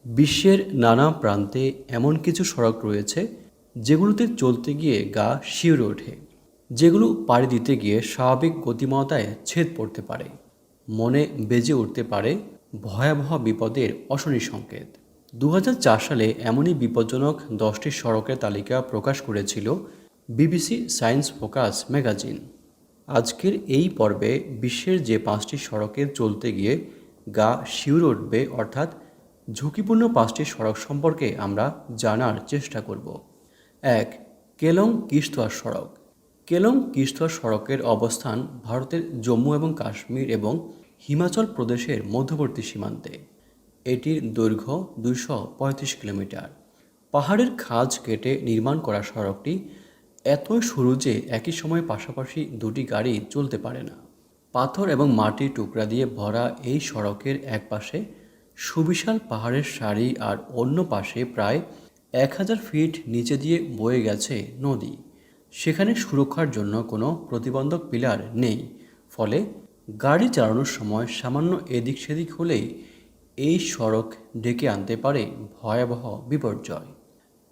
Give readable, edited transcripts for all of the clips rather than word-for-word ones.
বিশ্বের নানা প্রান্তে এমন কিছু সড়ক রয়েছে যেগুলোতে চলতে গিয়ে গা শিউরে ওঠে, যেগুলো পাড়ি দিতে গিয়ে স্বাভাবিক গতিময়তায় ছেদ পড়তে পারে, মনে বেজে উঠতে পারে ভয়াবহ বিপদের অশনি সংকেত। 2004 সালে এমনই বিপজ্জনক 10টি সড়কের তালিকা প্রকাশ করেছিল বিবিসি সায়েন্স ফোকাস ম্যাগাজিন। আজকের এই পর্বে বিশ্বের যে 5টি সড়কে চলতে গিয়ে গা শিউরে উঠবে, অর্থাৎ ঝুঁকিপূর্ণ 5টি সড়ক সম্পর্কে আমরা জানার চেষ্টা করব। 1. কেলং কিশতওয়ার সড়ক। কেলং কিশতওয়ার সড়কের অবস্থান ভারতের জম্মু এবং কাশ্মীর এবং হিমাচল প্রদেশের মধ্যবর্তী সীমান্তে। এটির দৈর্ঘ্য 235 কিলোমিটার। পাহাড়ের খাঁজ কেটে নির্মাণ করা সড়কটি এতই সরু যে একই সময়ে পাশাপাশি দুটি গাড়ি চলতে পারে না। পাথর এবং মাটির টুকরা দিয়ে ভরা এই সড়কের এক পাশে সুবিশাল পাহাড়ের সারি আর অন্য পাশে প্রায় 1000 ফিট নিচে দিয়ে বয়ে গেছে নদী। সেখানে সুরক্ষার জন্য কোনো প্রতিবন্ধক পিলার নেই, ফলে গাড়ি চালানোর সময় সামান্য এদিক সেদিক হলেই এই সড়ক ডেকে আনতে পারে ভয়াবহ বিপর্যয়।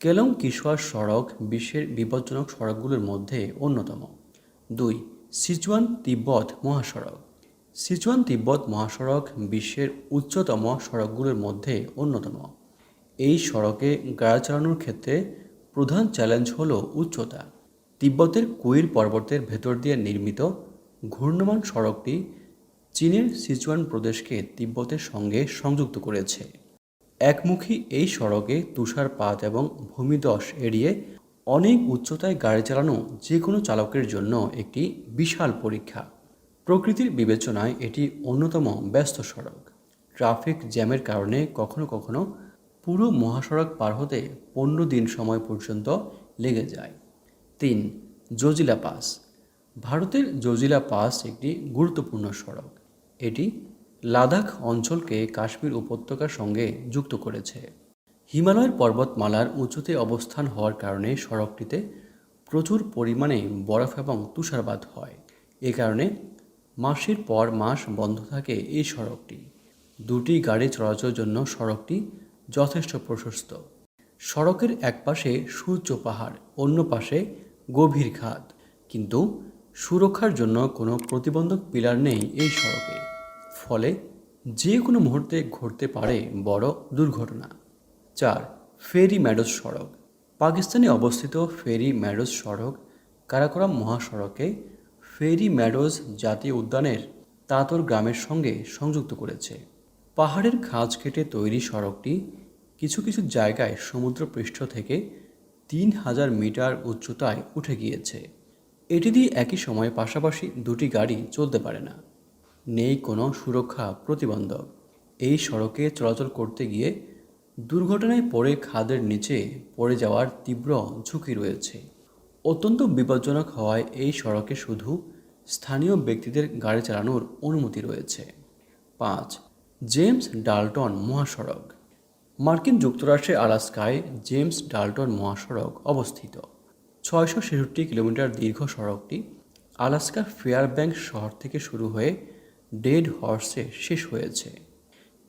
কেলং কিশোয়ার সড়ক বিশ্বের বিপজ্জনক সড়কগুলোর মধ্যে অন্যতম। 2. সিচুয়ান তিব্বত মহাসড়ক। সিচুয়ান তিব্বত মহাসড়ক বিশ্বের উচ্চতম সড়কগুলোর মধ্যে অন্যতম। এই সড়কে গাড়ি চালানোর ক্ষেত্রে প্রধান চ্যালেঞ্জ হল উচ্চতা। তিব্বতের কুইর পর্বতের ভেতর দিয়ে নির্মিত ঘূর্ণমান সড়কটি চীনের সিচুয়ান প্রদেশকে তিব্বতের সঙ্গে সংযুক্ত করেছে। একমুখী এই সড়কে তুষারপাত এবং ভূমিধস এড়িয়ে অনেক উচ্চতায় গাড়ি চালানো যে কোনো চালকের জন্য একটি বিশাল পরীক্ষা। প্রকৃতির বিবেচনায় এটি অন্যতম ব্যস্ত সড়ক। ট্রাফিক জ্যামের কারণে কখনো কখনো পুরো মহাসড়ক পার হতে 15 দিন সময় পর্যন্ত লেগে যায়। 3. জজিলা পাস। ভারতের জজিলা পাস একটি গুরুত্বপূর্ণ সড়ক। এটি লাদাখ অঞ্চলকে কাশ্মীর উপত্যকার সঙ্গে যুক্ত করেছে। হিমালয়ের পর্বতমালার উঁচুতে অবস্থান হওয়ার কারণে সড়কটিতে প্রচুর পরিমাণে বরফ এবং তুষারপাত হয়। এ কারণে মাসের পর মাস বন্ধ থাকে এই সড়কটি। দুটি গাড়ি চলাচলের জন্য সড়কটি যথেষ্ট প্রশস্ত। সড়কের এক পাশে সুউচ্চ পাহাড়, অন্য পাশে গভীর খাদ, কিন্তু সুরক্ষার জন্য কোনো প্রতিবন্ধক পিলার নেই এই সড়কে, ফলে যে কোনো মুহূর্তে ঘটতে পারে বড় দুর্ঘটনা। 4. ফেরি মেডোজ সড়ক। পাকিস্তানে অবস্থিত ফেরি মেডোজ সড়ক কারাকোরাম মহাসড়কে ফেরি মেডোজ জাতীয় উদ্যানের তাতর গ্রামের সঙ্গে সংযুক্ত করেছে। পাহাড়ের খাঁজ কেটে তৈরি সড়কটি কিছু কিছু জায়গায় সমুদ্রপৃষ্ঠ থেকে 3000 মিটার উচ্চতায় উঠে গিয়েছে। এটি দিয়ে একই সময়ে পাশাপাশি দুটি গাড়ি চলতে পারে না। নেই কোনো সুরক্ষা প্রতিবন্ধক। এই সড়কে চলাচল করতে গিয়ে দুর্ঘটনায় পড়ে খাদের নিচে পড়ে যাওয়ার তীব্র ঝুঁকি রয়েছে। অত্যন্ত বিপজ্জনক হওয়ায় এই সড়কে শুধু স্থানীয় ব্যক্তিদের গাড়ি চালানোর অনুমতি রয়েছে। 5. জেমস ডাল্টন মহাসড়ক। মার্কিন যুক্তরাষ্ট্রের আলাস্কায় জেমস ডাল্টন মহাসড়ক অবস্থিত। 666 কিলোমিটার দীর্ঘ সড়কটি আলাস্কার ফেয়ারব্যাঙ্কস শহর থেকে শুরু হয়ে ডেড হর্সে শেষ হয়েছে।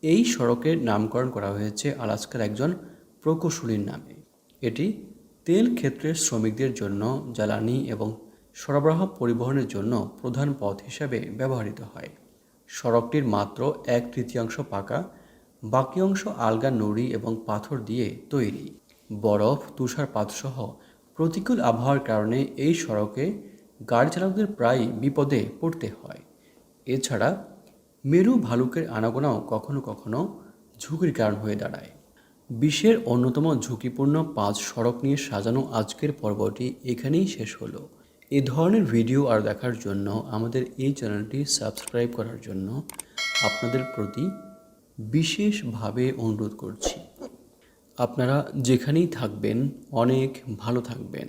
এই সড়কের নামকরণ করা হয়েছে আলাস্কার একজন প্রকৌশলীর নামে। এটি তেল ক্ষেত্রের শ্রমিকদের জন্য জ্বালানি এবং সরবরাহ পরিবহনের জন্য প্রধান পথ হিসাবে ব্যবহৃত হয়। সড়কটির মাত্র 1/3 পাকা, বাকি অংশ আলগা নুড়ি এবং পাথর দিয়ে তৈরি। বরফ, তুষারপাত সহ প্রতিকূল আবহাওয়ার কারণে এই সড়কে গাড়ি চালকদের প্রায়ই বিপদে পড়তে হয়। এছাড়া মেরু ভালুকের আনাগোনাও কখনো কখনো ঝুঁকির কারণ হয়ে দাঁড়ায়। বিশ্বের অন্যতম ঝুঁকিপূর্ণ 5 সড়ক নিয়ে সাজানো আজকের পর্বটি এখানেই শেষ হলো। এ ধরনের ভিডিও আর দেখার জন্য আমাদের এই চ্যানেলটি সাবস্ক্রাইব করার জন্য আপনাদের প্রতি বিশেষভাবে অনুরোধ করছি। আপনারা যেখানেই থাকবেন অনেক ভালো থাকবেন।